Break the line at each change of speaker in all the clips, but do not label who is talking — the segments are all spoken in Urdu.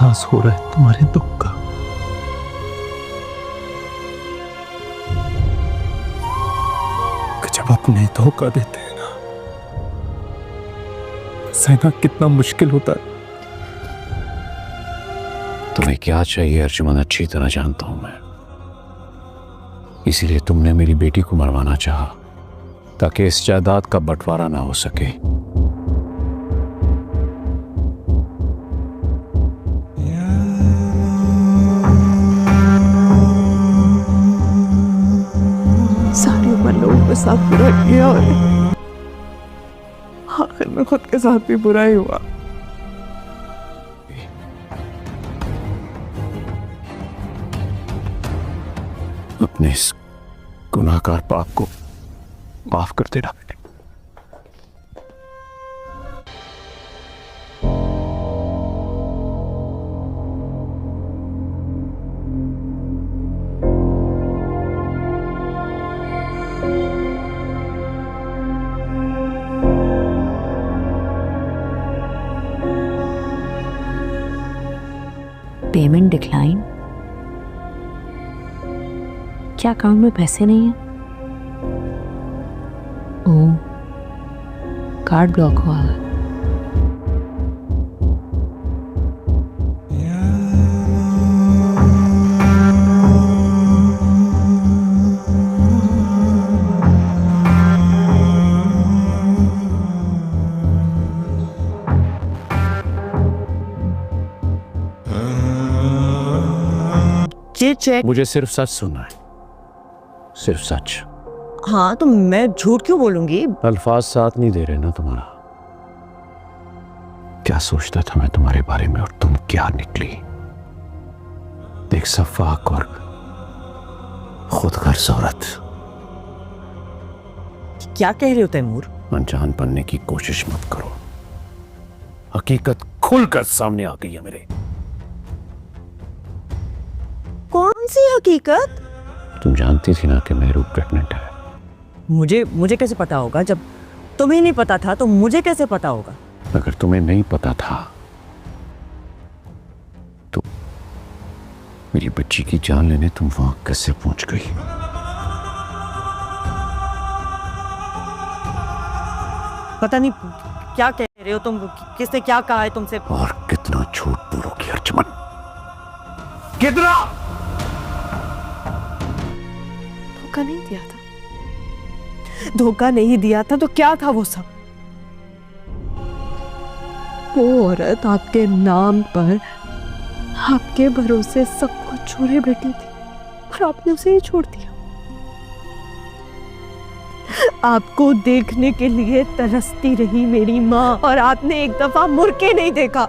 احساس ہو رہا ہے تمہارے دکھ کا. کہ جب اپنے دھوکہ دیتے ہیں نا، سہنا کتنا مشکل ہوتا ہے.
تمہیں کیا چاہیے ارجمن اچھی طرح جانتا ہوں میں. اسی لیے تم نے میری بیٹی کو مروانا چاہا تاکہ اس جائیداد کا بٹوارا نہ ہو سکے.
ساری عمر لوگوں کے ساتھ برا کیا اور آخر میں خود کے ساتھ بھی برا ہی ہوا.
اپنے اس گناہگار باپ کو معاف کر دینا.
Payment decline. کیا اکاؤنٹ میں پیسے نہیں ہیں؟ اوہ، کارڈ بلاک ہوا ہے.
یہ چیک.
مجھے صرف سچ سننا ہے، صرف سچ.
ہاں تو میں جھوٹ کیوں بولوں گی؟
الفاظ ساتھ نہیں دے رہے نا تمہارا. کیا سوچتا تھا میں تمہارے بارے میں اور تم کیا نکلی. ایک سفاک اور خود غرض عورت.
کیا کہہ رہے ہو تیمور؟
انجان بننے کی کوشش مت کرو. حقیقت کھل کر سامنے آ گئی ہے میرے.
کون سی حقیقت؟
تم جانتی تھی نا کہ میرو پریگننٹ ہے.
مجھے کیسے پتا ہوگا؟ جب تمہیں نہیں پتا تھا تو مجھے کیسے پتا ہوگا؟
اگر تمہیں نہیں پتا تھا تو میری بچی کی جان لینے تم وہاں کیسے پہنچ گئی؟
پتہ نہیں کیا کہہ رہے ہو تم. کس نے کیا کہا ہے تم سے؟
اور کتنا جھوٹ بولو گی ارجمن، کتنا؟
دھوکہ نہیں دیا تھا. دھوکہ نہیں دیا تھا تو کیا تھا وہ سب؟ وہ عورت آپ کے نام پر آپ کے بھروسے سب کچھ چھوڑے بیٹھی تھی اور آپ نے اسے ہی چھوڑ دیا. آپ کو دیکھنے کے لیے ترستی رہی میری ماں اور آپ نے ایک دفعہ مڑ کے نہیں دیکھا.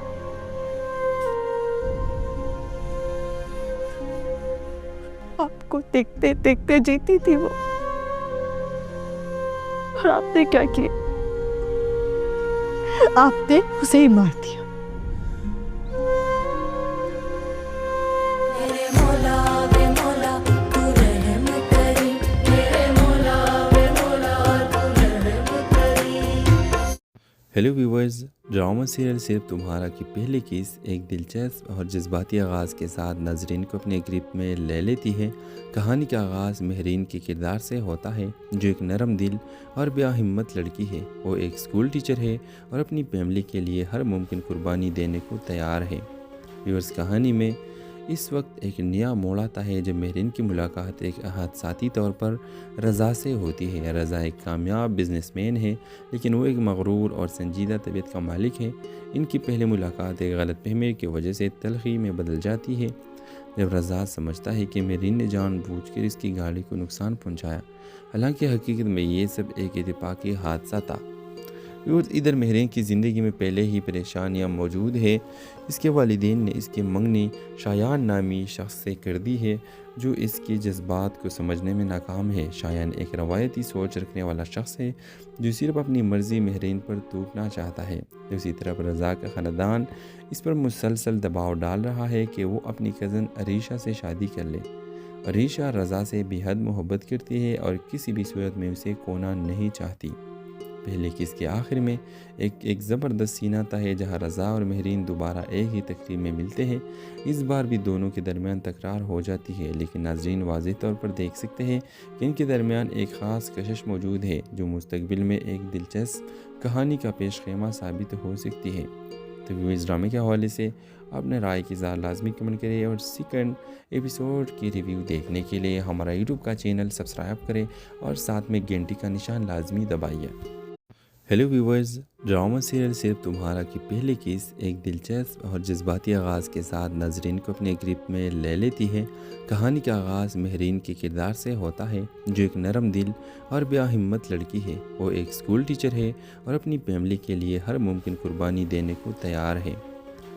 آپ کو دیکھتے دیکھتے جیتی تھی وہ، اور آپ نے کیا کیا؟ آپ نے اسے ہی مار دیا.
ہیلو ویورز، ڈرامہ سیریل صرف تمہارا کی پہلی قسط ایک دلچسپ اور جذباتی آغاز کے ساتھ ناظرین کو اپنے گرپ میں لے لیتی ہے. کہانی کا آغاز مہرین کے کردار سے ہوتا ہے، جو ایک نرم دل اور بیا ہمت لڑکی ہے. وہ ایک اسکول ٹیچر ہے اور اپنی فیملی کے لیے ہر ممکن قربانی دینے کو تیار ہے. ویورز، کہانی میں اس وقت ایک نیا موڑ آتا ہے جب مہرین کی ملاقات ایک حادثاتی طور پر رضا سے ہوتی ہے. رضا ایک کامیاب بزنس مین ہے، لیکن وہ ایک مغرور اور سنجیدہ طبیعت کا مالک ہے. ان کی پہلی ملاقات ایک غلط فہمی کی وجہ سے تلخی میں بدل جاتی ہے جب رضا سمجھتا ہے کہ مہرین نے جان بوجھ کر اس کی گاڑی کو نقصان پہنچایا، حالانکہ حقیقت میں یہ سب ایک اتفاقی حادثہ تھا. ادھر مہرین کی زندگی میں پہلے ہی پریشانیاں موجود ہے. اس کے والدین نے اس کی منگنی شایان نامی شخص سے کر دی ہے جو اس کے جذبات کو سمجھنے میں ناکام ہے. شایان ایک روایتی سوچ رکھنے والا شخص ہے جو صرف اپنی مرضی مہرین پر ٹوٹنا چاہتا ہے. دوسری طرف رضا کا خاندان اس پر مسلسل دباؤ ڈال رہا ہے کہ وہ اپنی کزن عریشہ سے شادی کر لے. عریشہ رضا سے بے حد محبت کرتی ہے اور کسی بھی صورت میں اسے کھونا نہیں چاہتی. پہلے قسط کے آخر میں ایک زبردست سینہ تھا ہے جہاں رضا اور مہرین دوبارہ ایک ہی تقریب میں ملتے ہیں۔ اس بار بھی دونوں کے درمیان تکرار ہو جاتی ہے، لیکن ناظرین واضح طور پر دیکھ سکتے ہیں کہ ان کے درمیان ایک خاص کشش موجود ہے جو مستقبل میں ایک دلچسپ کہانی کا پیش خیمہ ثابت ہو سکتی ہے۔ تو اس ڈرامے کے حوالے سے اپنے رائے کی اظہار لازمی کمنٹ کریں اور سیکنڈ ایپیسوڈ کی ریویو دیکھنے کے لیے ہمارا یوٹیوب کا چینل سبسکرائب کریں اور ساتھ میں گھنٹی کا نشان لازمی دبائیے۔ ہیلو ویورز، ڈرامہ سیریل صرف تمہارا کی پہلی قسط ایک دلچسپ اور جذباتی آغاز کے ساتھ ناظرین کو اپنے گرفت میں لے لیتی ہے۔ کہانی کا آغاز مہرین کے کردار سے ہوتا ہے، جو ایک نرم دل اور بے ہمت لڑکی ہے۔ وہ ایک اسکول ٹیچر ہے اور اپنی فیملی کے لیے ہر ممکن قربانی دینے کو تیار ہے۔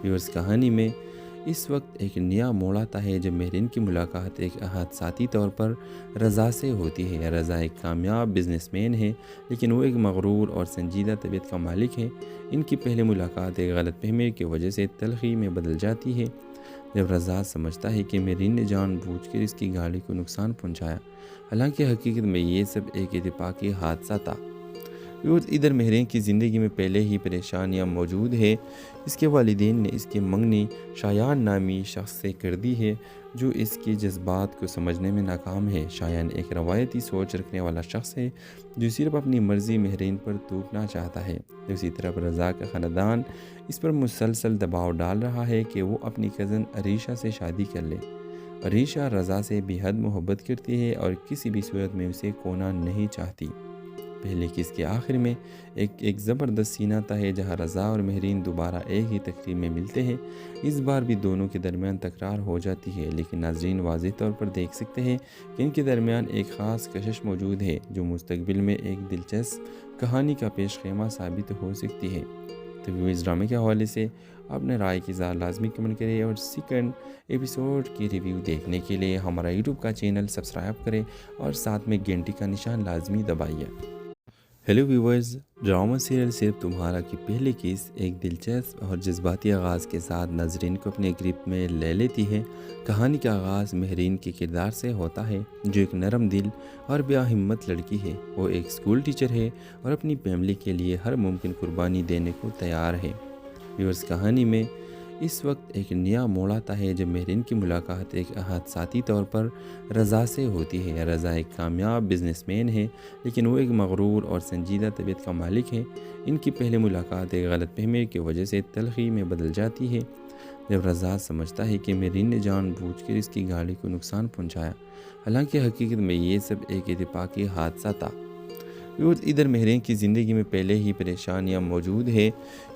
ویورز، کہانی میں اس وقت ایک نیا موڑ آتا ہے جب مہرین کی ملاقات ایک حادثاتی طور پر رضا سے ہوتی ہے۔ رضا ایک کامیاب بزنس مین ہے، لیکن وہ ایک مغرور اور سنجیدہ طبیعت کا مالک ہے۔ ان کی پہلی ملاقات ایک غلط فہمی کی وجہ سے تلخی میں بدل جاتی ہے، جب رضا سمجھتا ہے کہ مہرین نے جان بوجھ کر اس کی گاڑی کو نقصان پہنچایا، حالانکہ حقیقت میں یہ سب ایک اتفاقی حادثہ تھا۔ ادھر مہرین کی زندگی میں پہلے ہی پریشانیاں موجود ہے۔ اس کے والدین نے اس کی منگنی شایان نامی شخص سے کر دی ہے، جو اس کے جذبات کو سمجھنے میں ناکام ہے۔ شایان ایک روایتی سوچ رکھنے والا شخص ہے جو صرف اپنی مرضی مہرین پر تھوپنا چاہتا ہے۔ دوسری طرف رضا کا خاندان اس پر مسلسل دباؤ ڈال رہا ہے کہ وہ اپنی کزن عریشہ سے شادی کر لے۔ عریشہ رضا سے بے حد محبت کرتی ہے اور کسی بھی صورت میں اسے کھونا نہیں چاہتی۔ پہلے قسط کے آخر میں ایک زبردست سینہ تھا ہے جہاں رضا اور مہرین دوبارہ ایک ہی تقریب میں ملتے ہیں۔ اس بار بھی دونوں کے درمیان تکرار ہو جاتی ہے، لیکن ناظرین واضح طور پر دیکھ سکتے ہیں کہ ان کے درمیان ایک خاص کشش موجود ہے جو مستقبل میں ایک دلچسپ کہانی کا پیش خیمہ ثابت ہو سکتی ہے۔ تو اس ڈرامے کے حوالے سے اپنے رائے کی اظہار لازمی کمنٹ کریں اور سیکنڈ ایپیسوڈ کی ریویو دیکھنے کے لیے ہمارا یوٹیوب کا چینل سبسکرائب کریں اور ساتھ میں گھنٹی کا نشان لازمی دبائیے۔ ہیلو ویورز، ڈرامہ سیریل صرف تمہارا کی پہلی قسط ایک دلچسپ اور جذباتی آغاز کے ساتھ ناظرین کو اپنے گرفت میں لے لیتی ہے۔ کہانی کا آغاز مہرین کے کردار سے ہوتا ہے، جو ایک نرم دل اور بے ہمت لڑکی ہے۔ وہ ایک اسکول ٹیچر ہے اور اپنی فیملی کے لیے ہر ممکن قربانی دینے کو تیار ہے۔ ویورز، کہانی میں اس وقت ایک نیا موڑ آتا ہے جب مہرین کی ملاقات ایک حادثاتی طور پر رضا سے ہوتی ہے۔ رضا ایک کامیاب بزنس مین ہے، لیکن وہ ایک مغرور اور سنجیدہ طبیعت کا مالک ہے۔ ان کی پہلی ملاقات ایک غلط فہمی کی وجہ سے تلخی میں بدل جاتی ہے، جب رضا سمجھتا ہے کہ مہرین نے جان بوجھ کر اس کی گاڑی کو نقصان پہنچایا، حالانکہ حقیقت میں یہ سب ایک اتفاقی حادثہ تھا۔ ادھر مہرین کی زندگی میں پہلے ہی پریشانیاں موجود ہے۔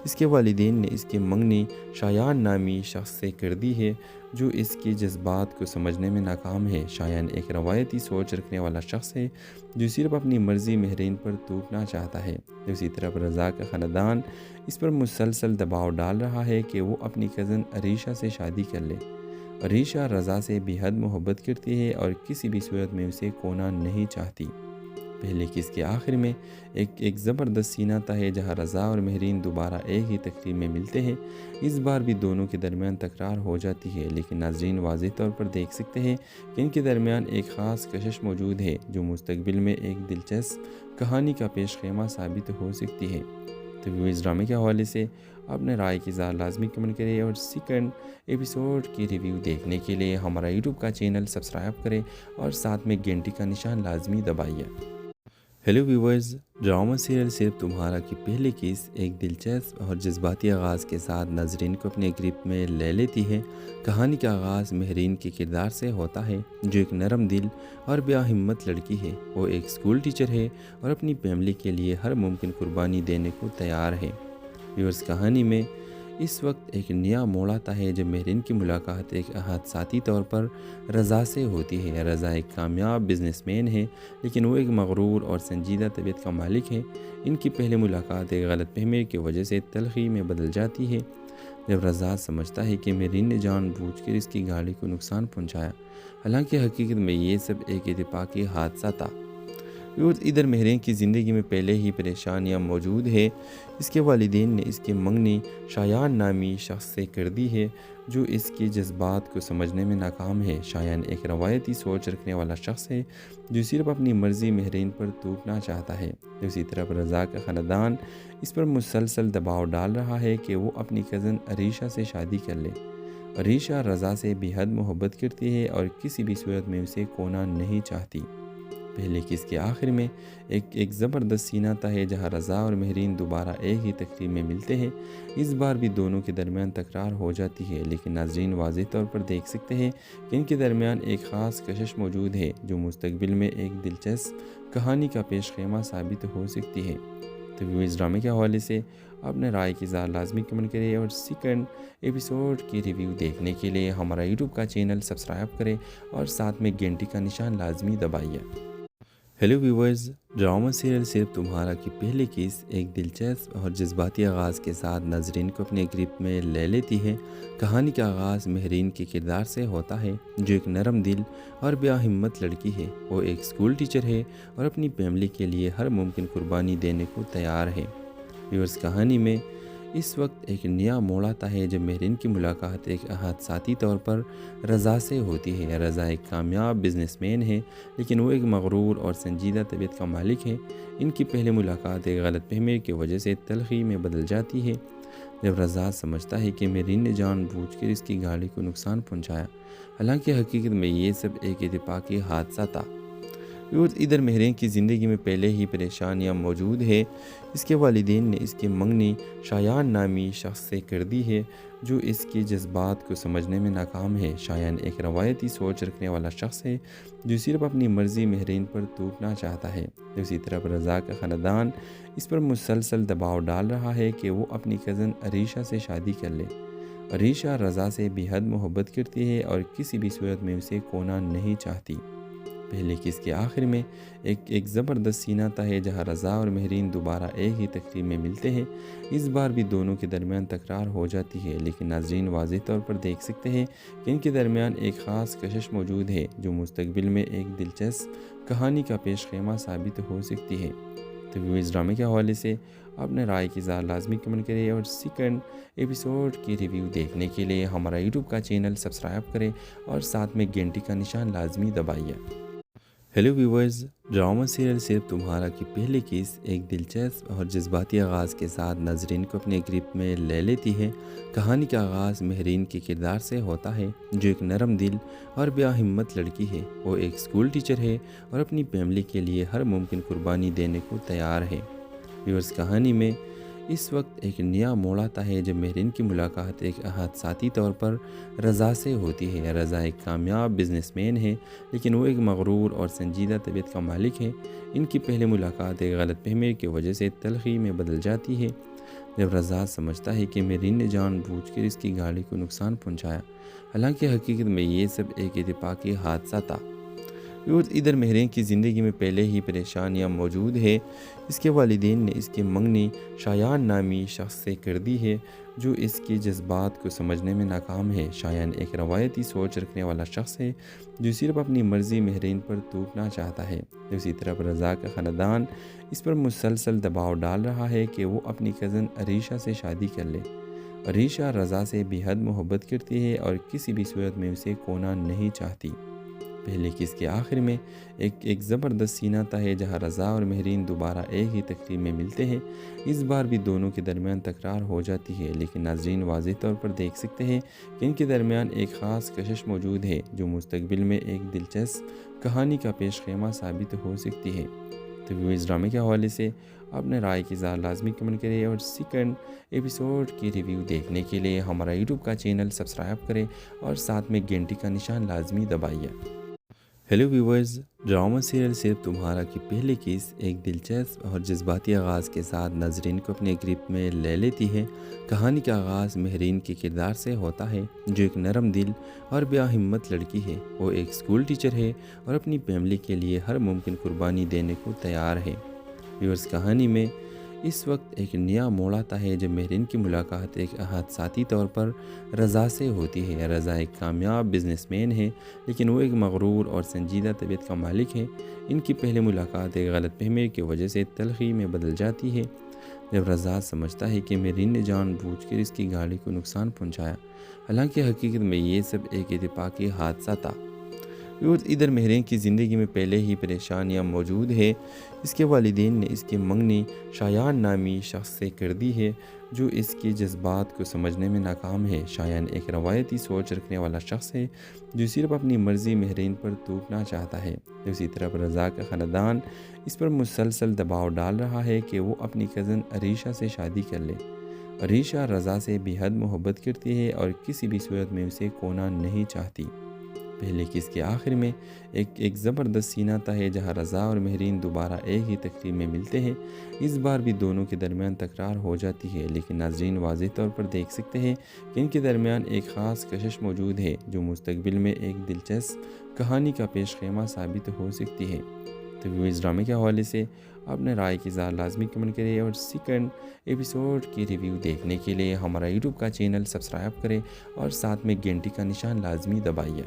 اس کے والدین نے اس کی منگنی شایان نامی شخص سے کر دی ہے، جو اس کے جذبات کو سمجھنے میں ناکام ہے۔ شایان ایک روایتی سوچ رکھنے والا شخص ہے جو صرف اپنی مرضی مہرین پر تھوپنا چاہتا ہے۔ دوسری طرف رضا کا خاندان اس پر مسلسل دباؤ ڈال رہا ہے کہ وہ اپنی کزن عریشہ سے شادی کر لے۔ عریشہ رضا سے بے حد محبت کرتی ہے اور کسی بھی صورت میں اسے کھونا نہیں چاہتی۔ پہلے قسط کے آخر میں ایک زبردست سینہ تھا ہے جہاں رضا اور مہرین دوبارہ ایک ہی تقریب میں ملتے ہیں۔ اس بار بھی دونوں کے درمیان تکرار ہو جاتی ہے، لیکن ناظرین واضح طور پر دیکھ سکتے ہیں کہ ان کے درمیان ایک خاص کشش موجود ہے جو مستقبل میں ایک دلچسپ کہانی کا پیش خیمہ ثابت ہو سکتی ہے۔ تو اس ڈرامے کے حوالے سے اپنے رائے کی اظہار لازمی کمنٹ کریں اور سیکنڈ ایپیسوڈ کی ریویو دیکھنے کے لیے ہمارا یوٹیوب کا چینل سبسکرائب کریں اور ساتھ میں گھنٹی کا نشان لازمی دبائیے۔ ہیلو ویورز، ڈرامہ سیریل صرف تمہارا کی پہلی قسط ایک دلچسپ اور جذباتی آغاز کے ساتھ ناظرین کو اپنے گرفت میں لے لیتی ہے۔ کہانی کا آغاز مہرین کے کردار سے ہوتا ہے، جو ایک نرم دل اور بے ہمت لڑکی ہے۔ وہ ایک اسکول ٹیچر ہے اور اپنی فیملی کے لیے ہر ممکن قربانی دینے کو تیار ہے۔ ویورز، کہانی میں اس وقت ایک نیا موڑ آتا ہے جب مہرین کی ملاقات ایک حادثاتی طور پر رضا سے ہوتی ہے۔ رضا ایک کامیاب بزنس مین ہے، لیکن وہ ایک مغرور اور سنجیدہ طبیعت کا مالک ہے۔ ان کی پہلی ملاقات ایک غلط فہمی کی وجہ سے تلخی میں بدل جاتی ہے، جب رضا سمجھتا ہے کہ مہرین نے جان بوجھ کر اس کی گاڑی کو نقصان پہنچایا، حالانکہ حقیقت میں یہ سب ایک اتفاقی حادثہ تھا۔ ادھر مہرین کی زندگی میں پہلے ہی پریشانیاں موجود ہے۔ اس کے والدین نے اس کی منگنی شایان نامی شخص سے کر دی ہے، جو اس کے جذبات کو سمجھنے میں ناکام ہے۔ شایان ایک روایتی سوچ رکھنے والا شخص ہے جو صرف اپنی مرضی مہرین پر توپنا چاہتا ہے۔ دوسری طرف رضا کا خاندان اس پر مسلسل دباؤ ڈال رہا ہے کہ وہ اپنی کزن عریشہ سے شادی کر لے۔ عریشہ رضا سے بے حد محبت کرتی ہے اور کسی بھی صورت میں اسے کھونا نہیں چاہتی۔ پہلے قسط کے آخر میں ایک زبردست سینہ تھا ہے جہاں رضا اور مہرین دوبارہ ایک ہی تقریب میں ملتے ہیں۔ اس بار بھی دونوں کے درمیان تکرار ہو جاتی ہے، لیکن ناظرین واضح طور پر دیکھ سکتے ہیں کہ ان کے درمیان ایک خاص کشش موجود ہے جو مستقبل میں ایک دلچسپ کہانی کا پیش خیمہ ثابت ہو سکتی ہے۔ تو اس ڈرامے کے حوالے سے اپنے رائے کی اظہار لازمی کمنٹ کریں اور سیکنڈ ایپیسوڈ کی ریویو دیکھنے کے لیے ہمارا یوٹیوب کا چینل سبسکرائب کریں اور ساتھ میں گھنٹی کا نشان لازمی دبائیے۔ ہیلو ویورز، ڈرامہ سیریل صرف تمہارا کی پہلی قسط ایک دلچسپ اور جذباتی آغاز کے ساتھ ناظرین کو اپنے گرپ میں لے لیتی ہے۔ کہانی کا آغاز مہرین کے کردار سے ہوتا ہے جو ایک نرم دل اور بیا ہمت لڑکی ہے۔ وہ ایک اسکول ٹیچر ہے اور اپنی فیملی کے لیے ہر ممکن قربانی دینے کو تیار ہے۔ ویورز، کہانی میں اس وقت ایک نیا موڑ آتا ہے جب مہرین کی ملاقات ایک حادثاتی طور پر رضا سے ہوتی ہے۔ رضا ایک کامیاب بزنس مین ہے، لیکن وہ ایک مغرور اور سنجیدہ طبیعت کا مالک ہے۔ ان کی پہلی ملاقات ایک غلط فہمی کی وجہ سے تلخی میں بدل جاتی ہے جب رضا سمجھتا ہے کہ مہرین نے جان بوجھ کر اس کی گاڑی کو نقصان پہنچایا، حالانکہ حقیقت میں یہ سب ایک اتفاقی حادثہ تھا۔ ادھر مہرین کی زندگی میں پہلے ہی پریشانیاں موجود ہے۔ اس کے والدین نے اس کی منگنی شایان نامی شخص سے کر دی ہے جو اس کے جذبات کو سمجھنے میں ناکام ہے۔ شایان ایک روایتی سوچ رکھنے والا شخص ہے جو صرف اپنی مرضی مہرین پر توپنا چاہتا ہے۔ دوسری طرف رضا کا خاندان اس پر مسلسل دباؤ ڈال رہا ہے کہ وہ اپنی کزن عریشہ سے شادی کر لے۔ عریشہ رضا سے بے حد محبت کرتی ہے اور کسی بھی صورت میں اسے کھونا نہیں چاہتی۔ پہلے قسط کے آخر میں ایک زبردست سینہ تھا ہے جہاں رضا اور مہرین دوبارہ ایک ہی تقریب میں ملتے ہیں۔ اس بار بھی دونوں کے درمیان تکرار ہو جاتی ہے، لیکن ناظرین واضح طور پر دیکھ سکتے ہیں کہ ان کے درمیان ایک خاص کشش موجود ہے جو مستقبل میں ایک دلچسپ کہانی کا پیش خیمہ ثابت ہو سکتی ہے۔ تو اس ڈرامے کے حوالے سے اپنے رائے کی اظہار لازمی کمنٹ کریں اور سیکنڈ ایپیسوڈ کی ریویو دیکھنے کے لیے ہمارا یوٹیوب کا چینل سبسکرائب کریں اور ساتھ میں گھنٹی کا نشان لازمی دبائیے۔ ہیلو ویورز، ڈرامہ سیریل صرف تمہارا کی پہلی قسط ایک دلچسپ اور جذباتی آغاز کے ساتھ ناظرین کو اپنے گرپ میں لے لیتی ہے۔ کہانی کا آغاز مہرین کے کردار سے ہوتا ہے جو ایک نرم دل اور بیا ہمت لڑکی ہے۔ وہ ایک اسکول ٹیچر ہے اور اپنی فیملی کے لیے ہر ممکن قربانی دینے کو تیار ہے۔ ویورز، کہانی میں اس وقت ایک نیا موڑ آتا ہے جب مہرین کی ملاقات ایک حادثاتی طور پر رضا سے ہوتی ہے۔ رضا ایک کامیاب بزنس مین ہے، لیکن وہ ایک مغرور اور سنجیدہ طبیعت کا مالک ہے۔ ان کی پہلی ملاقات ایک غلط فہمی کی وجہ سے تلخی میں بدل جاتی ہے جب رضا سمجھتا ہے کہ مہرین نے جان بوجھ کر اس کی گاڑی کو نقصان پہنچایا، حالانکہ حقیقت میں یہ سب ایک اتفاقی حادثہ تھا۔ ادھر مہرین کی زندگی میں پہلے ہی پریشانیاں موجود ہے۔ اس کے والدین نے اس کی منگنی شایان نامی شخص سے کر دی ہے جو اس کے جذبات کو سمجھنے میں ناکام ہے۔ شایان ایک روایتی سوچ رکھنے والا شخص ہے جو صرف اپنی مرضی مہرین پر توپنا چاہتا ہے۔ دوسری طرف رضا کا خاندان اس پر مسلسل دباؤ ڈال رہا ہے کہ وہ اپنی کزن عریشہ سے شادی کر لے۔ عریشہ رضا سے بے حد محبت کرتی ہے اور کسی بھی صورت میں اسے کھونا نہیں چاہتی۔ پہلے قسط کے آخر میں ایک زبردست سینہ تھا ہے جہاں رضا اور مہرین دوبارہ ایک ہی تقریب میں ملتے ہیں۔ اس بار بھی دونوں کے درمیان تکرار ہو جاتی ہے، لیکن ناظرین واضح طور پر دیکھ سکتے ہیں کہ ان کے درمیان ایک خاص کشش موجود ہے جو مستقبل میں ایک دلچسپ کہانی کا پیش خیمہ ثابت ہو سکتی ہے۔ تو اس ڈرامے کے حوالے سے اپنے رائے کی اظہار لازمی کمنٹ کریں اور سیکنڈ ایپیسوڈ کی ریویو دیکھنے کے لیے ہمارا یوٹیوب کا چینل سبسکرائب کریں اور ساتھ میں گھنٹی کا نشان لازمی دبائیے۔ ہیلو ویورز، ڈرامہ سیریل صرف تمہارا کی پہلی قسط ایک دلچسپ اور جذباتی آغاز کے ساتھ ناظرین کو اپنے گرپ میں لے لیتی ہے۔ کہانی کا آغاز مہرین کے کردار سے ہوتا ہے جو ایک نرم دل اور بیا ہمت لڑکی ہے۔ وہ ایک اسکول ٹیچر ہے اور اپنی فیملی کے لیے ہر ممکن قربانی دینے کو تیار ہے۔ ویورز، کہانی میں اس وقت ایک نیا موڑ آتا ہے جب مہرین کی ملاقات ایک حادثاتی طور پر رضا سے ہوتی ہے۔ رضا ایک کامیاب بزنس مین ہے، لیکن وہ ایک مغرور اور سنجیدہ طبیعت کا مالک ہے۔ ان کی پہلی ملاقات ایک غلط فہمی کی وجہ سے تلخی میں بدل جاتی ہے جب رضا سمجھتا ہے کہ مہرین نے جان بوجھ کر اس کی گاڑی کو نقصان پہنچایا، حالانکہ حقیقت میں یہ سب ایک اتفاقی حادثہ تھا۔ ادھر مہرین کی زندگی میں پہلے ہی پریشانیاں موجود ہے۔ اس کے والدین نے اس کی منگنی شایان نامی شخص سے کر دی ہے جو اس کے جذبات کو سمجھنے میں ناکام ہے۔ شایان ایک روایتی سوچ رکھنے والا شخص ہے جو صرف اپنی مرضی مہرین پر تھوپنا چاہتا ہے۔ دوسری طرف رضا کا خاندان اس پر مسلسل دباؤ ڈال رہا ہے کہ وہ اپنی کزن عریشہ سے شادی کر لے۔ عریشہ رضا سے بے حد محبت کرتی ہے اور کسی بھی صورت میں اسے کھونا نہیں چاہتی۔ پہلے کس کے آخر میں ایک زبردست سینہ تھا ہے جہاں رضا اور مہرین دوبارہ ایک ہی تقریب میں ملتے ہیں۔ اس بار بھی دونوں کے درمیان تکرار ہو جاتی ہے، لیکن ناظرین واضح طور پر دیکھ سکتے ہیں کہ ان کے درمیان ایک خاص کشش موجود ہے جو مستقبل میں ایک دلچسپ کہانی کا پیش خیمہ ثابت ہو سکتی ہے۔ تو اس ڈرامے کے حوالے سے اپنے رائے کی اظہار لازمی کمنٹ کریں اور سیکنڈ ایپیسوڈ کی ریویو دیکھنے کے لیے ہمارا یوٹیوب کا چینل سبسکرائب کریں اور ساتھ میں گھنٹی کا نشان لازمی دبائیے۔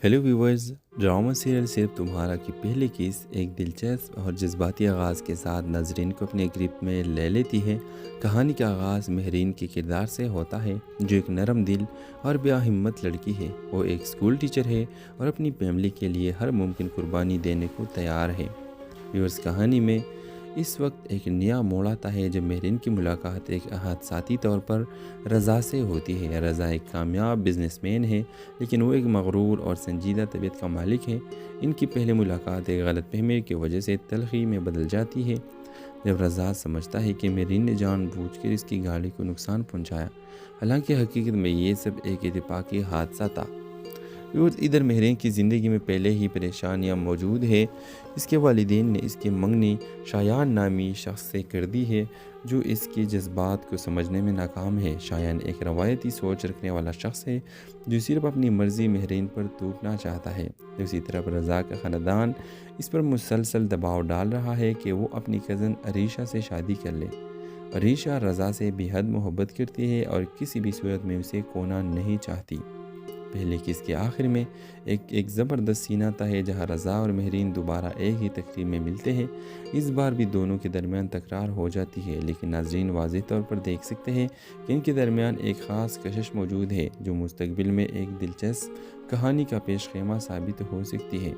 ہیلو ویورز، ڈرامہ سیریل صرف تمہارا کی پہلی قسط ایک دلچسپ اور جذباتی آغاز کے ساتھ ناظرین کو اپنے گرفت میں لے لیتی ہے۔ کہانی کا آغاز مہرین کے کردار سے ہوتا ہے جو ایک نرم دل اور بیا ہمت لڑکی ہے۔ وہ ایک اسکول ٹیچر ہے اور اپنی فیملی کے لیے ہر ممکن قربانی دینے کو تیار ہے۔ ویورز، کہانی میں اس وقت ایک نیا موڑ آتا ہے جب مہرین کی ملاقات ایک حادثاتی طور پر رضا سے ہوتی ہے۔ رضا ایک کامیاب بزنس مین ہے، لیکن وہ ایک مغرور اور سنجیدہ طبیعت کا مالک ہے۔ ان کی پہلی ملاقات ایک غلط فہمی کی وجہ سے تلخی میں بدل جاتی ہے۔ جب رضا سمجھتا ہے کہ مہرین نے جان بوجھ کر اس کی گاڑی کو نقصان پہنچایا، حالانکہ حقیقت میں یہ سب ایک اتفاقی حادثہ تھا۔ ادھر مہرین کی زندگی میں پہلے ہی پریشانیاں موجود ہے۔ اس کے والدین نے اس کی منگنی شایان نامی شخص سے کر دی ہے جو اس کے جذبات کو سمجھنے میں ناکام ہے۔ شایان ایک روایتی سوچ رکھنے والا شخص ہے جو صرف اپنی مرضی مہرین پر تھوپنا چاہتا ہے۔ دوسری طرف رضا کا خاندان اس پر مسلسل دباؤ ڈال رہا ہے کہ وہ اپنی کزن عریشہ سے شادی کر لے۔ عریشہ رضا سے بے حد محبت کرتی ہے اور کسی بھی صورت میں اسے کھونا نہیں چاہتی۔ پہلے کس کے آخر میں ایک زبردست سینہ تھا ہے جہاں رضا اور مہرین دوبارہ ایک ہی تقریب میں ملتے ہیں۔ اس بار بھی دونوں کے درمیان تکرار ہو جاتی ہے، لیکن ناظرین واضح طور پر دیکھ سکتے ہیں کہ ان کے درمیان ایک خاص کشش موجود ہے جو مستقبل میں ایک دلچسپ کہانی کا پیش خیمہ ثابت ہو سکتی ہے۔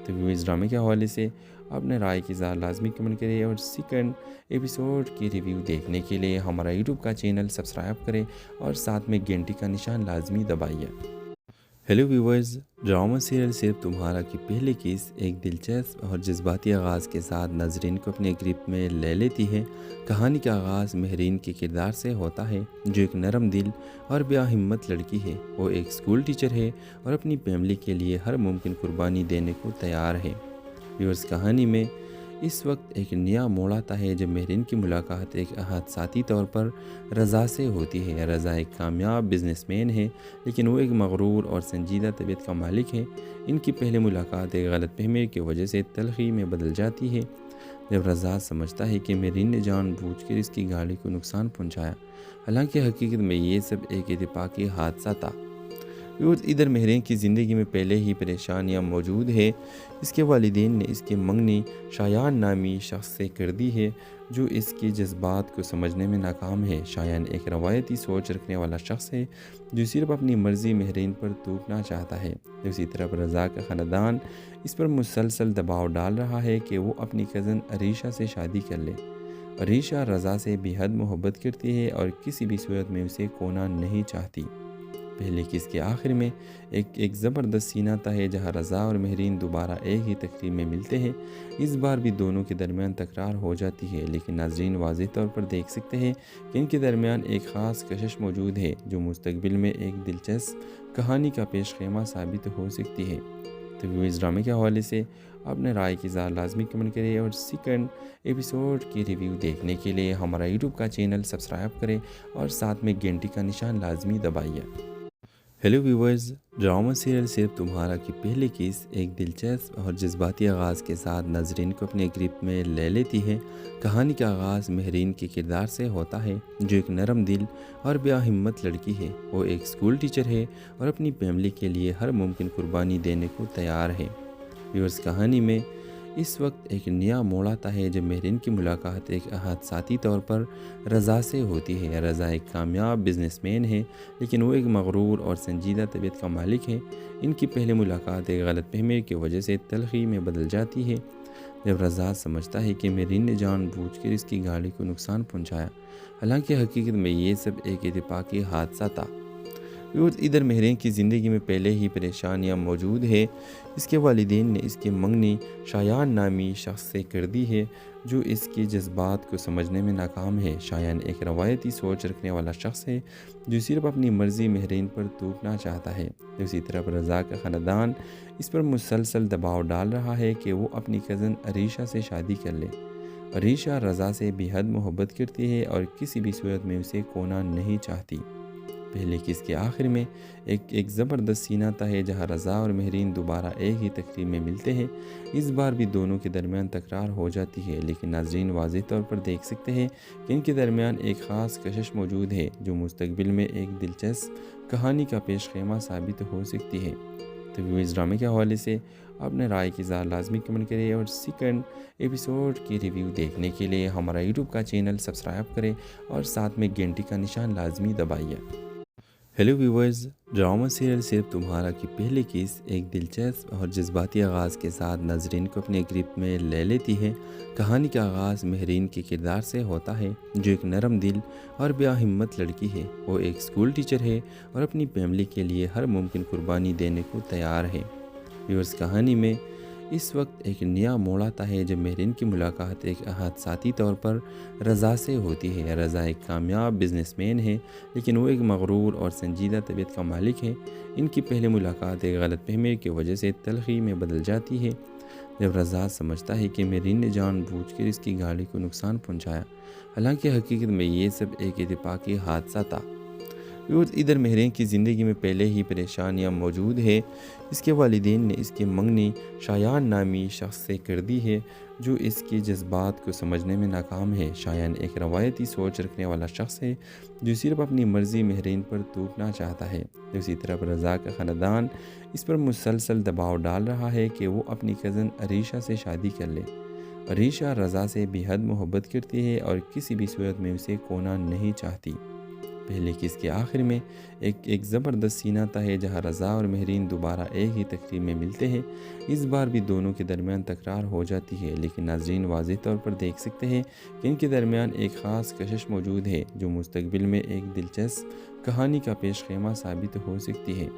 تو اس ڈرامے کے حوالے سے اپنے رائے کی اظہار لازمی کمنٹ کریں اور سیکنڈ ایپیسوڈ کی ریویو دیکھنے کے لیے ہمارا یوٹیوب کا چینل سبسکرائب کریں اور ساتھ میں گھنٹی کا نشان لازمی دبائیے۔ ہیلو ویورز، ڈرامہ سیریل صرف تمہارا کی پہلی قسط ایک دلچسپ اور جذباتی آغاز کے ساتھ ناظرین کو اپنے گرفت میں لے لیتی ہے۔ کہانی کا آغاز مہرین کے کردار سے ہوتا ہے جو ایک نرم دل اور بیا ہمت لڑکی ہے۔ وہ ایک اسکول ٹیچر ہے اور اپنی فیملی کے لیے ہر ممکن قربانی دینے کو تیار ہے۔ ویورز، کہانی میں اس وقت ایک نیا موڑ آتا ہے جب مہرین کی ملاقات ایک حادثاتی طور پر رضا سے ہوتی ہے۔ رضا ایک کامیاب بزنس مین ہے، لیکن وہ ایک مغرور اور سنجیدہ طبیعت کا مالک ہے۔ ان کی پہلی ملاقات ایک غلط فہمی کی وجہ سے تلخی میں بدل جاتی ہے۔ جب رضا سمجھتا ہے کہ مہرین نے جان بوجھ کر اس کی گاڑی کو نقصان پہنچایا، حالانکہ حقیقت میں یہ سب ایک اتفاقی حادثہ تھا۔ ادھر مہرین کی زندگی میں پہلے ہی پریشانیاں موجود ہے۔ اس کے والدین نے اس کی منگنی شایان نامی شخص سے کر دی ہے جو اس کے جذبات کو سمجھنے میں ناکام ہے۔ شایان ایک روایتی سوچ رکھنے والا شخص ہے جو صرف اپنی مرضی مہرین پر تھوپنا چاہتا ہے۔ دوسری طرف رضا کا خاندان اس پر مسلسل دباؤ ڈال رہا ہے کہ وہ اپنی کزن عریشہ سے شادی کر لے۔ عریشہ رضا سے بے حد محبت کرتی ہے اور کسی بھی صورت میں اسے کھونا نہیں چاہتی۔ پہلے کس کے آخر میں ایک زبردست سینہ تھا ہے جہاں رضا اور مہرین دوبارہ ایک ہی تقریب میں ملتے ہیں۔ اس بار بھی دونوں کے درمیان تکرار ہو جاتی ہے، لیکن ناظرین واضح طور پر دیکھ سکتے ہیں کہ ان کے درمیان ایک خاص کشش موجود ہے جو مستقبل میں ایک دلچسپ کہانی کا پیش خیمہ ثابت ہو سکتی ہے۔ تو اس ڈرامے کے حوالے سے اپنے رائے کی اظہار لازمی کمنٹ کریں اور سیکنڈ ایپیسوڈ کی ریویو دیکھنے کے لیے ہمارا یوٹیوب کا چینل سبسکرائب کریں اور ساتھ میں گھنٹی کا نشان لازمی دبائیے۔ ہیلو ویورز، ڈرامہ سیریل صرف تمہارا کی پہلی قسط ایک دلچسپ اور جذباتی آغاز کے ساتھ ناظرین کو اپنے گرفت میں لے لیتی ہے۔ کہانی کا آغاز مہرین کے کردار سے ہوتا ہے جو ایک نرم دل اور بیا ہمت لڑکی ہے۔ وہ ایک اسکول ٹیچر ہے اور اپنی فیملی کے لیے ہر ممکن قربانی دینے کو تیار ہے۔ ویورز، کہانی میں اس وقت ایک نیا موڑ آتا ہے جب مہرین کی ملاقات ایک حادثاتی طور پر رضا سے ہوتی ہے۔ رضا ایک کامیاب بزنس مین ہے، لیکن وہ ایک مغرور اور سنجیدہ طبیعت کا مالک ہے۔ ان کی پہلی ملاقات ایک غلط فہمی کی وجہ سے تلخی میں بدل جاتی ہے۔ جب رضا سمجھتا ہے کہ مہرین نے جان بوجھ کر اس کی گاڑی کو نقصان پہنچایا، حالانکہ حقیقت میں یہ سب ایک اتفاقی حادثہ تھا۔ ادھر مہرین کی زندگی میں پہلے ہی پریشانیاں موجود ہے۔ اس کے والدین نے اس کی منگنی شایان نامی شخص سے کر دی ہے جو اس کے جذبات کو سمجھنے میں ناکام ہے۔ شایان ایک روایتی سوچ رکھنے والا شخص ہے جو صرف اپنی مرضی مہرین پر توڑنا چاہتا ہے۔ دوسری طرف رضا کا خاندان اس پر مسلسل دباؤ ڈال رہا ہے کہ وہ اپنی کزن عریشہ سے شادی کر لے۔ عریشہ رضا سے بے حد محبت کرتی ہے اور کسی بھی صورت میں اسے کھونا نہیں چاہتی۔ پہلے قسط کے آخر میں ایک زبردست سینہ تھا ہے جہاں رضا اور مہرین دوبارہ ایک ہی تقریب میں ملتے ہیں۔ اس بار بھی دونوں کے درمیان تکرار ہو جاتی ہے، لیکن ناظرین واضح طور پر دیکھ سکتے ہیں کہ ان کے درمیان ایک خاص کشش موجود ہے جو مستقبل میں ایک دلچسپ کہانی کا پیش خیمہ ثابت ہو سکتی ہے۔ تو اس ڈرامے کے حوالے سے اپنے رائے کی اظہار لازمی کمنٹ کریں اور سیکنڈ ایپیسوڈ کی ریویو دیکھنے کے لیے ہمارا یوٹیوب کا چینل سبسکرائب کریں اور ساتھ میں گھنٹی کا نشان لازمی دبائیے۔ ہیلو ویورز، ڈرامہ سیریل صرف تمہارا کی پہلی قسط ایک دلچسپ اور جذباتی آغاز کے ساتھ ناظرین کو اپنے گرفت میں لے لیتی ہے۔ کہانی کا آغاز مہرین کے کردار سے ہوتا ہے جو ایک نرم دل اور بے ہمت لڑکی ہے۔ وہ ایک اسکول ٹیچر ہے اور اپنی فیملی کے لیے ہر ممکن قربانی دینے کو تیار ہے۔ ویورز، کہانی میں اس وقت ایک نیا موڑ آتا ہے جب مہرین کی ملاقات ایک حادثاتی طور پر رضا سے ہوتی ہے۔ رضا ایک کامیاب بزنس مین ہے، لیکن وہ ایک مغرور اور سنجیدہ طبیعت کا مالک ہے۔ ان کی پہلی ملاقات ایک غلط فہمی کی وجہ سے تلخی میں بدل جاتی ہے۔ جب رضا سمجھتا ہے کہ مہرین نے جان بوجھ کر اس کی گاڑی کو نقصان پہنچایا، حالانکہ حقیقت میں یہ سب ایک اتفاقی حادثہ تھا۔ ادھر مہرین کی زندگی میں پہلے ہی پریشانیاں موجود ہے۔ اس کے والدین نے اس کی منگنی شایان نامی شخص سے کر دی ہے جو اس کے جذبات کو سمجھنے میں ناکام ہے۔ شایان ایک روایتی سوچ رکھنے والا شخص ہے جو صرف اپنی مرضی مہرین پر توڑنا چاہتا ہے۔ دوسری طرف رضا کا خاندان اس پر مسلسل دباؤ ڈال رہا ہے کہ وہ اپنی کزن عریشہ سے شادی کر لے۔ عریشہ رضا سے بے حد محبت کرتی ہے اور کسی بھی صورت میں اسے کھونا نہیں چاہتی۔ پہلے قسط کے آخر میں ایک زبردست سینہ تھا ہے جہاں رضا اور مہرین دوبارہ ایک ہی تقریب میں ملتے ہیں۔ اس بار بھی دونوں کے درمیان تکرار ہو جاتی ہے، لیکن ناظرین واضح طور پر دیکھ سکتے ہیں کہ ان کے درمیان ایک خاص کشش موجود ہے جو مستقبل میں ایک دلچسپ کہانی کا پیش خیمہ ثابت ہو سکتی ہے۔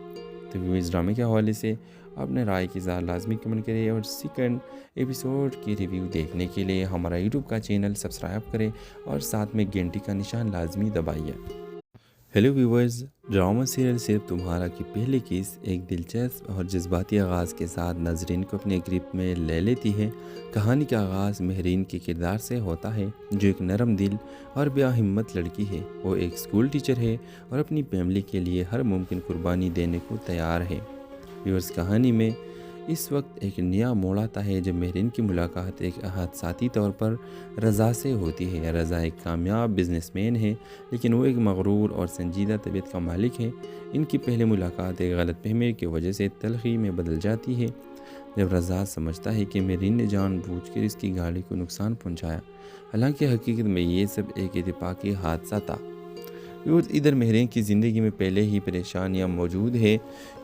تو اس ڈرامے کے حوالے سے اپنے رائے کی اظہار لازمی کمنٹ کریں اور سیکنڈ ایپیسوڈ کی ریویو دیکھنے کے لیے ہمارا یوٹیوب کا چینل سبسکرائب کریں اور ساتھ میں گھنٹی کا نشان لازمی دبائیے۔ ہیلو ویورز، ڈرامہ سیریل صرف تمہارا کی پہلی قسط ایک دلچسپ اور جذباتی آغاز کے ساتھ ناظرین کو اپنے گرفت میں لے لیتی ہے۔ کہانی کا آغاز مہرین کے کردار سے ہوتا ہے جو ایک نرم دل اور بے ہمت لڑکی ہے۔ وہ ایک اسکول ٹیچر ہے اور اپنی فیملی کے لیے ہر ممکن قربانی دینے کو تیار ہے۔ ویورز، کہانی میں اس وقت ایک نیا موڑ آتا ہے جب مہرین کی ملاقات ایک حادثاتی طور پر رضا سے ہوتی ہے۔ رضا ایک کامیاب بزنس مین ہے، لیکن وہ ایک مغرور اور سنجیدہ طبیعت کا مالک ہے۔ ان کی پہلی ملاقات ایک غلط فہمی کی وجہ سے تلخی میں بدل جاتی ہے۔ جب رضا سمجھتا ہے کہ مہرین نے جان بوجھ کر اس کی گاڑی کو نقصان پہنچایا، حالانکہ حقیقت میں یہ سب ایک اتفاقی حادثہ تھا۔ ادھر مہرین کی زندگی میں پہلے ہی پریشانیاں موجود ہے۔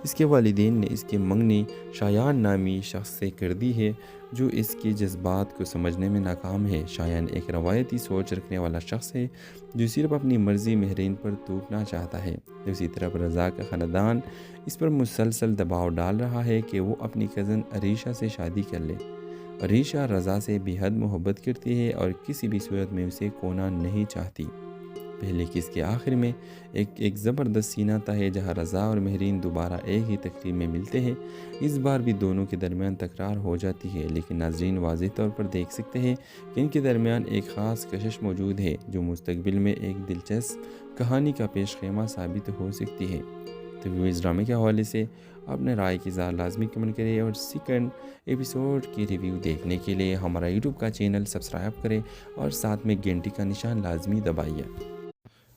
اس کے والدین نے اس کی منگنی شایان نامی شخص سے کر دی ہے جو اس کے جذبات کو سمجھنے میں ناکام ہے۔ شایان ایک روایتی سوچ رکھنے والا شخص ہے جو صرف اپنی مرضی مہرین پر توڑنا چاہتا ہے۔ دوسری طرف رضا کا خاندان اس پر مسلسل دباؤ ڈال رہا ہے کہ وہ اپنی کزن عریشہ سے شادی کر لے۔ عریشہ رضا سے بے حد محبت کرتی ہے اور کسی بھی صورت میں اسے کھونا نہیں چاہتی۔ پہلے قسط کے آخر میں ایک زبردست سینہ تھا ہے جہاں رضا اور مہرین دوبارہ ایک ہی تقریب میں ملتے ہیں۔ اس بار بھی دونوں کے درمیان تکرار ہو جاتی ہے، لیکن ناظرین واضح طور پر دیکھ سکتے ہیں کہ ان کے درمیان ایک خاص کشش موجود ہے جو مستقبل میں ایک دلچسپ کہانی کا پیش خیمہ ثابت ہو سکتی ہے۔ تو اس ڈرامے کے حوالے سے اپنے رائے کی اظہار لازمی کمنٹ کریں اور سیکنڈ ایپیسوڈ کی ریویو دیکھنے کے لیے ہمارا یوٹیوب کا چینل سبسکرائب کریں اور ساتھ میں گھنٹی کا نشان لازمی دبائیے۔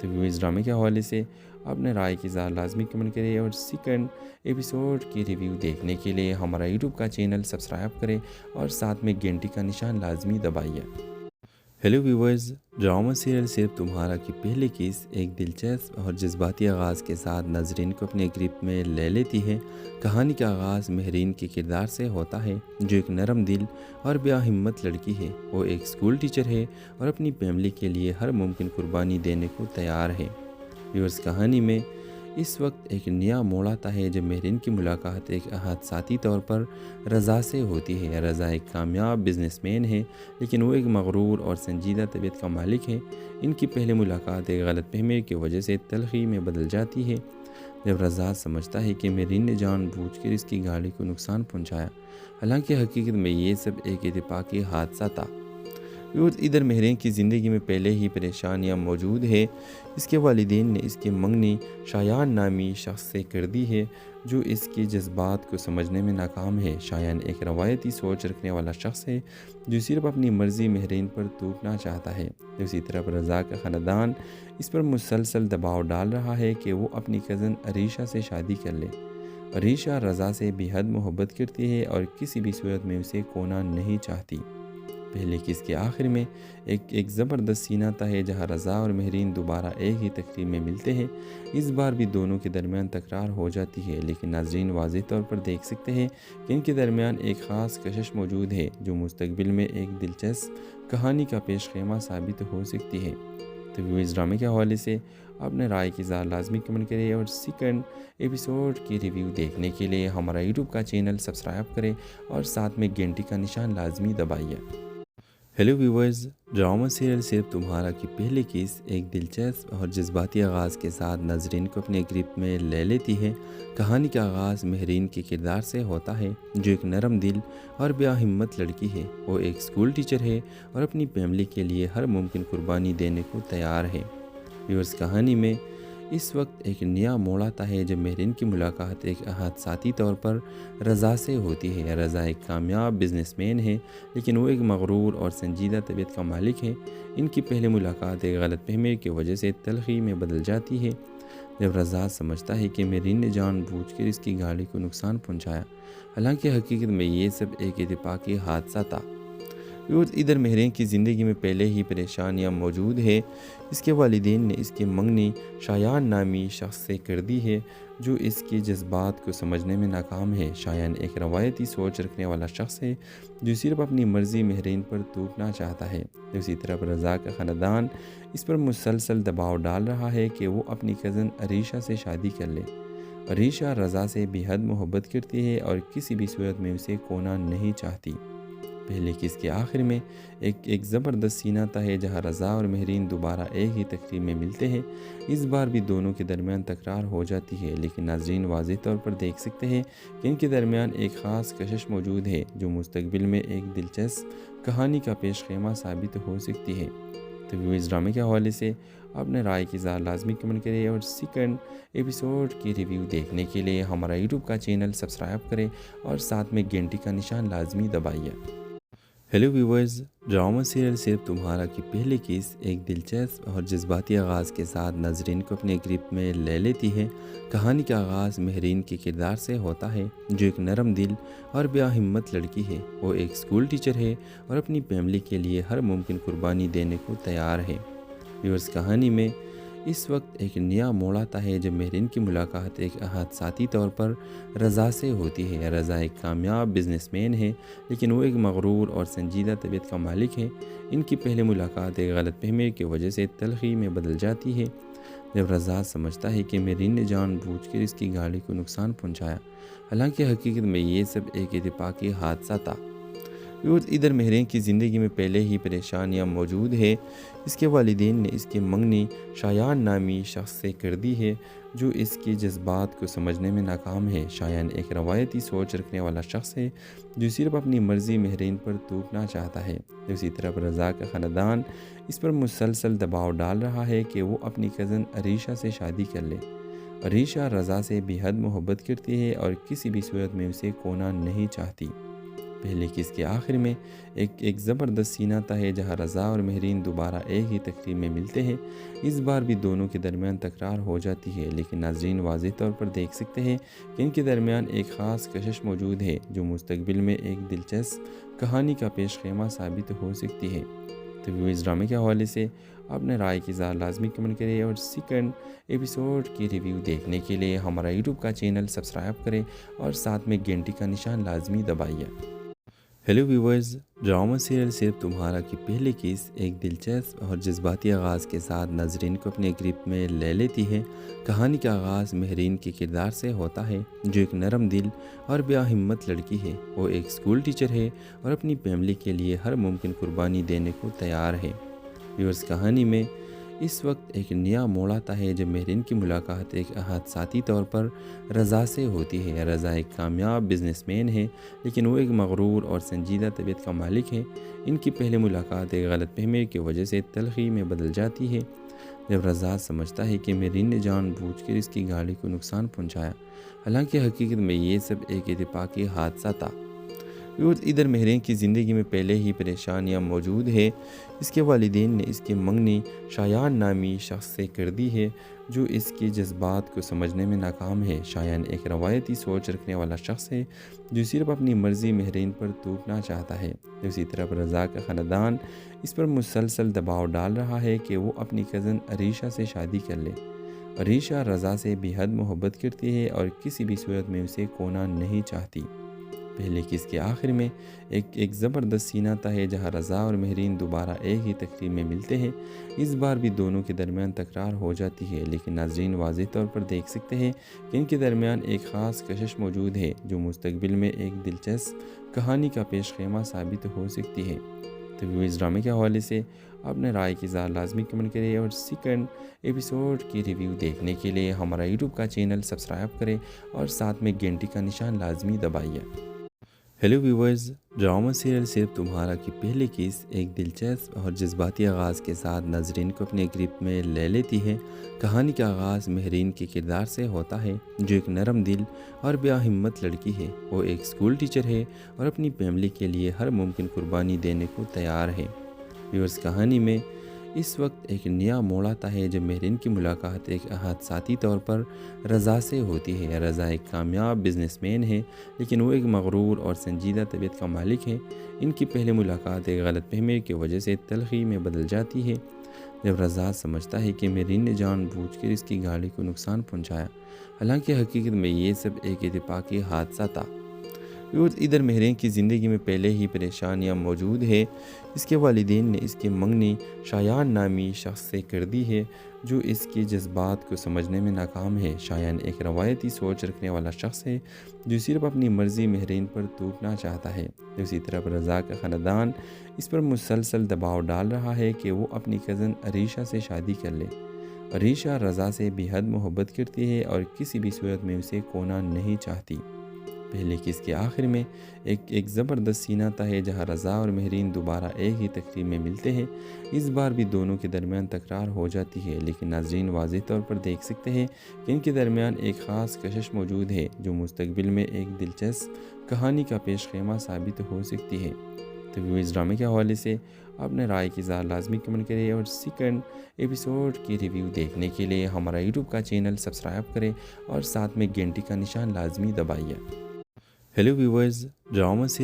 تو اس ڈرامے کے حوالے سے اپنے رائے کی اظہار لازمی کمنٹ کریں اور سیکنڈ ایپیسوڈ کی ریویو دیکھنے کے لیے ہمارا یوٹیوب کا چینل سبسکرائب کریں اور ساتھ میں گھنٹی کا نشان لازمی دبائیے۔ ہیلو ویورز، ڈرامہ سیریل صرف تمہارا کی پہلی قسط ایک دلچسپ اور جذباتی آغاز کے ساتھ ناظرین کو اپنے گرپ میں لے لیتی ہے۔ کہانی کا آغاز مہرین کے کردار سے ہوتا ہے، جو ایک نرم دل اور بیا ہمت لڑکی ہے۔ وہ ایک اسکول ٹیچر ہے اور اپنی فیملی کے لیے ہر ممکن قربانی دینے کو تیار ہے۔ ویورز، کہانی میں اس وقت ایک نیا موڑ آتا ہے جب مہرین کی ملاقات ایک حادثاتی طور پر رضا سے ہوتی ہے۔ رضا ایک کامیاب بزنس مین ہے، لیکن وہ ایک مغرور اور سنجیدہ طبیعت کا مالک ہے۔ ان کی پہلی ملاقات ایک غلط فہمی کی وجہ سے تلخی میں بدل جاتی ہے، جب رضا سمجھتا ہے کہ مہرین نے جان بوجھ کر اس کی گاڑی کو نقصان پہنچایا، حالانکہ حقیقت میں یہ سب ایک اتفاقی حادثہ تھا۔ ادھر مہرین کی زندگی میں پہلے ہی پریشانیاں موجود ہے۔ اس کے والدین نے اس کی منگنی شایان نامی شخص سے کر دی ہے، جو اس کی جذبات کو سمجھنے میں ناکام ہے۔ شایان ایک روایتی سوچ رکھنے والا شخص ہے، جو صرف اپنی مرضی مہرین پر توپنا چاہتا ہے۔ دوسری طرف رضا کا خاندان اس پر مسلسل دباؤ ڈال رہا ہے کہ وہ اپنی کزن عریشہ سے شادی کر لے۔ عریشہ رضا سے بے حد محبت کرتی ہے اور کسی بھی صورت میں اسے کھونا نہیں چاہتی۔ پہلے قسط کے آخر میں ایک زبردست سین آتا ہے جہاں رضا اور مہرین دوبارہ ایک ہی تقریب میں ملتے ہیں۔ اس بار بھی دونوں کے درمیان تکرار ہو جاتی ہے، لیکن ناظرین واضح طور پر دیکھ سکتے ہیں کہ ان کے درمیان ایک خاص کشش موجود ہے، جو مستقبل میں ایک دلچسپ کہانی کا پیش خیمہ ثابت ہو سکتی ہے۔ تو اس ڈرامے کے حوالے سے اپنے رائے کی اظہار لازمی کمنٹ کریں اور سیکنڈ ایپیسوڈ کی ریویو دیکھنے کے لیے ہمارا یوٹیوب کا چینل سبسکرائب کریں اور ساتھ میں گھنٹی کا نشان لازمی دبائیے۔ ہیلو ویورز، ڈرامہ سیریل صرف تمہارا کی پہلی قسط ایک دلچسپ اور جذباتی آغاز کے ساتھ ناظرین کو اپنے گرپ میں لے لیتی ہے۔ کہانی کا آغاز مہرین کے کردار سے ہوتا ہے، جو ایک نرم دل اور بیا ہمت لڑکی ہے۔ وہ ایک اسکول ٹیچر ہے اور اپنی فیملی کے لیے ہر ممکن قربانی دینے کو تیار ہے۔ ویورز، کہانی میں اس وقت ایک نیا موڑ آتا ہے جب مہرین کی ملاقات ایک حادثاتی طور پر رضا سے ہوتی ہے۔ رضا ایک کامیاب بزنس مین ہے، لیکن وہ ایک مغرور اور سنجیدہ طبیعت کا مالک ہے۔ ان کی پہلی ملاقات ایک غلط فہمی کی وجہ سے تلخی میں بدل جاتی ہے، جب رضا سمجھتا ہے کہ مہرین نے جان بوجھ کر اس کی گاڑی کو نقصان پہنچایا، حالانکہ حقیقت میں یہ سب ایک اتفاقی حادثہ تھا۔ ادھر مہرین کی زندگی میں پہلے ہی پریشانیاں موجود ہے۔ اس کے والدین نے اس کی منگنی شایان نامی شخص سے کر دی ہے، جو اس کی جذبات کو سمجھنے میں ناکام ہے۔ شایان ایک روایتی سوچ رکھنے والا شخص ہے، جو صرف اپنی مرضی مہرین پر توپنا چاہتا ہے۔ دوسری طرف رضا کا خاندان اس پر مسلسل دباؤ ڈال رہا ہے کہ وہ اپنی کزن عریشہ سے شادی کر لے۔ عریشہ رضا سے بے حد محبت کرتی ہے اور کسی بھی صورت میں اسے کھونا نہیں چاہتی۔ پہلے قسط کے آخر میں ایک زبردست سین آتا ہے جہاں رضا اور مہرین دوبارہ ایک ہی تقریب میں ملتے ہیں۔ اس بار بھی دونوں کے درمیان تکرار ہو جاتی ہے، لیکن ناظرین واضح طور پر دیکھ سکتے ہیں کہ ان کے درمیان ایک خاص کشش موجود ہے، جو مستقبل میں ایک دلچسپ کہانی کا پیش خیمہ ثابت ہو سکتی ہے۔ تو اس ڈرامے کے حوالے سے اپنے رائے کی اظہار لازمی کمنٹ کریں اور سیکنڈ ایپیسوڈ کی ریویو دیکھنے کے لیے ہمارا یوٹیوب کا چینل سبسکرائب کریں اور ساتھ میں گھنٹی کا نشان لازمی دبائیے۔ ہیلو ویورز، ڈرامہ سیریل صرف تمہارا کی پہلی قسط ایک دلچسپ اور جذباتی آغاز کے ساتھ ناظرین کو اپنے گرپ میں لے لیتی ہے۔ کہانی کا آغاز مہرین کے کردار سے ہوتا ہے، جو ایک نرم دل اور بیا ہمت لڑکی ہے۔ وہ ایک اسکول ٹیچر ہے اور اپنی فیملی کے لیے ہر ممکن قربانی دینے کو تیار ہے۔ ویورز، کہانی میں اس وقت ایک نیا موڑ آتا ہے جب مہرین کی ملاقات ایک حادثاتی طور پر رضا سے ہوتی ہے۔ رضا ایک کامیاب بزنس مین ہے، لیکن وہ ایک مغرور اور سنجیدہ طبیعت کا مالک ہے۔ ان کی پہلی ملاقات ایک غلط فہمی کی وجہ سے تلخی میں بدل جاتی ہے، جب رضا سمجھتا ہے کہ مہرین نے جان بوجھ کر اس کی گاڑی کو نقصان پہنچایا، حالانکہ حقیقت میں یہ سب ایک اتفاقی حادثہ تھا۔ ادھر مہرین کی زندگی میں پہلے ہی پریشانیاں موجود ہے۔ اس کے والدین نے اس کی منگنی شایان نامی شخص سے کر دی ہے، جو اس کی جذبات کو سمجھنے میں ناکام ہے۔ شایان ایک روایتی سوچ رکھنے والا شخص ہے، جو صرف اپنی مرضی مہرین پر توپنا چاہتا ہے۔ دوسری طرف رضا کا خاندان اس پر مسلسل دباؤ ڈال رہا ہے کہ وہ اپنی کزن عریشہ سے شادی کر لے۔ عریشہ رضا سے بے حد محبت کرتی ہے اور کسی بھی صورت میں اسے کھونا نہیں چاہتی۔ پہلے قسط کے آخر میں ایک زبردست سینہ تہ ہے جہاں رضا اور مہرین دوبارہ ایک ہی تقریب میں ملتے ہیں۔ اس بار بھی دونوں کے درمیان تکرار ہو جاتی ہے، لیکن ناظرین واضح طور پر دیکھ سکتے ہیں کہ ان کے درمیان ایک خاص کشش موجود ہے جو مستقبل میں ایک دلچسپ کہانی کا پیش خیمہ ثابت ہو سکتی ہے۔ تو اس ڈرامے کے حوالے سے اپنے رائے کی اظہار لازمی کمنٹ کریں اور سیکنڈ ایپیسوڈ کی ریویو دیکھنے کے لیے ہمارا یوٹیوب کا چینل سبسکرائب کریں اور ساتھ میں گھنٹی کا نشان لازمی دبائیے۔ ہیلو ویورز، ڈرامہ سیریل صرف تمہارا کی پہلی قسط ایک دلچسپ اور جذباتی آغاز کے ساتھ ناظرین کو اپنے گرپ میں لے لیتی ہے۔ کہانی کا آغاز مہرین کے کردار سے ہوتا ہے جو ایک نرم دل اور بے ہمت لڑکی ہے۔ وہ ایک اسکول ٹیچر ہے اور اپنی فیملی کے لیے ہر ممکن قربانی دینے کو تیار ہے۔ ویورز، کہانی میں اس وقت ایک نیا موڑ آتا ہے جب مہرین کی ملاقات ایک حادثاتی طور پر رضا سے ہوتی ہے۔ رضا ایک کامیاب بزنس مین ہے، لیکن وہ ایک مغرور اور سنجیدہ طبیعت کا مالک ہے۔ ان کی پہلی ملاقات ایک غلط فہمی کی وجہ سے تلخی میں بدل جاتی ہے جب رضا سمجھتا ہے کہ مہرین نے جان بوجھ کر اس کی گاڑی کو نقصان پہنچایا، حالانکہ حقیقت میں یہ سب ایک اتفاقی حادثہ تھا۔ ادھر مہرین کی زندگی میں پہلے ہی پریشانیاں موجود ہے۔ اس کے والدین نے اس کی منگنی شایان نامی شخص سے کر دی ہے جو اس کے جذبات کو سمجھنے میں ناکام ہے۔ شایان ایک روایتی سوچ رکھنے والا شخص ہے جو صرف اپنی مرضی مہرین پر توپنا چاہتا ہے۔ دوسری طرف رضا کا خاندان اس پر مسلسل دباؤ ڈال رہا ہے کہ وہ اپنی کزن عریشہ سے شادی کر لے۔ عریشہ رضا سے بے حد محبت کرتی ہے اور کسی بھی صورت میں اسے کھونا نہیں چاہتی۔ پہلے قسط کے آخر میں ایک زبردست سینہ تہ ہے جہاں رضا اور مہرین دوبارہ ایک ہی تقریب میں ملتے ہیں۔ اس بار بھی دونوں کے درمیان تکرار ہو جاتی ہے، لیکن ناظرین واضح طور پر دیکھ سکتے ہیں کہ ان کے درمیان ایک خاص کشش موجود ہے جو مستقبل میں ایک دلچسپ کہانی کا پیش خیمہ ثابت ہو سکتی ہے۔ تو اس ڈرامے کے حوالے سے اپنے رائے کی اظہار لازمی کمنٹ کریں اور سیکنڈ ایپیسوڈ کی ریویو دیکھنے کے لیے ہمارا یوٹیوب کا چینل سبسکرائب کریں اور ساتھ میں گھنٹی کا نشان لازمی دبائیے۔ ہیلو ویورز، ڈرامہ سیریل صرف تمہارا کی پہلی قسط ایک دلچسپ اور جذباتی آغاز کے ساتھ ناظرین کو اپنے گرپ میں لے لیتی ہے۔ کہانی کا آغاز مہرین کے کردار سے ہوتا ہے جو ایک نرم دل اور بے ہمت لڑکی ہے۔ وہ ایک اسکول ٹیچر ہے اور اپنی فیملی کے لیے ہر ممکن قربانی دینے کو تیار ہے۔ ویورز، کہانی میں اس وقت ایک نیا موڑ آتا ہے جب مہرین کی ملاقات ایک حادثاتی طور پر رضا سے ہوتی ہے۔ رضا ایک کامیاب بزنس مین ہے، لیکن وہ ایک مغرور اور سنجیدہ طبیعت کا مالک ہے۔ ان کی پہلی ملاقات ایک غلط فہمی کی وجہ سے تلخی میں بدل جاتی ہے جب رضا سمجھتا ہے کہ مہرین نے جان بوجھ کر اس کی گاڑی کو نقصان پہنچایا، حالانکہ حقیقت میں یہ سب ایک اتفاقی حادثہ تھا۔ ادھر مہرین کی زندگی میں پہلے ہی پریشانیاں موجود ہے۔ اس کے والدین نے اس کی منگنی شایان نامی شخص سے کر دی ہے جو اس کے جذبات کو سمجھنے میں ناکام ہے۔ شایان ایک روایتی سوچ رکھنے والا شخص ہے جو صرف اپنی مرضی مہرین پر توپنا چاہتا ہے۔ دوسری طرف رضا کا خاندان اس پر مسلسل دباؤ ڈال رہا ہے کہ وہ اپنی کزن عریشہ سے شادی کر لے۔ عریشہ رضا سے بے حد محبت کرتی ہے اور کسی بھی صورت میں اسے کھونا نہیں چاہتی۔ پہلے قسط کے آخر میں ایک زبردست سینہ تہ ہے جہاں رضا اور مہرین دوبارہ ایک ہی تقریب میں ملتے ہیں۔ اس بار بھی دونوں کے درمیان تکرار ہو جاتی ہے، لیکن ناظرین واضح طور پر دیکھ سکتے ہیں کہ ان کے درمیان ایک خاص کشش موجود ہے جو مستقبل میں ایک دلچسپ کہانی کا پیش خیمہ ثابت ہو سکتی ہے۔ تو اس ڈرامے کے حوالے سے اپنے رائے کی اظہار لازمی کمنٹ کریں اور سیکنڈ ایپیسوڈ کی ریویو دیکھنے کے لیے ہمارا یوٹیوب کا چینل سبسکرائب کریں اور ساتھ میں گھنٹی کا نشان لازمی دبائیے۔ ہیلو ویورز، ڈرامہ سے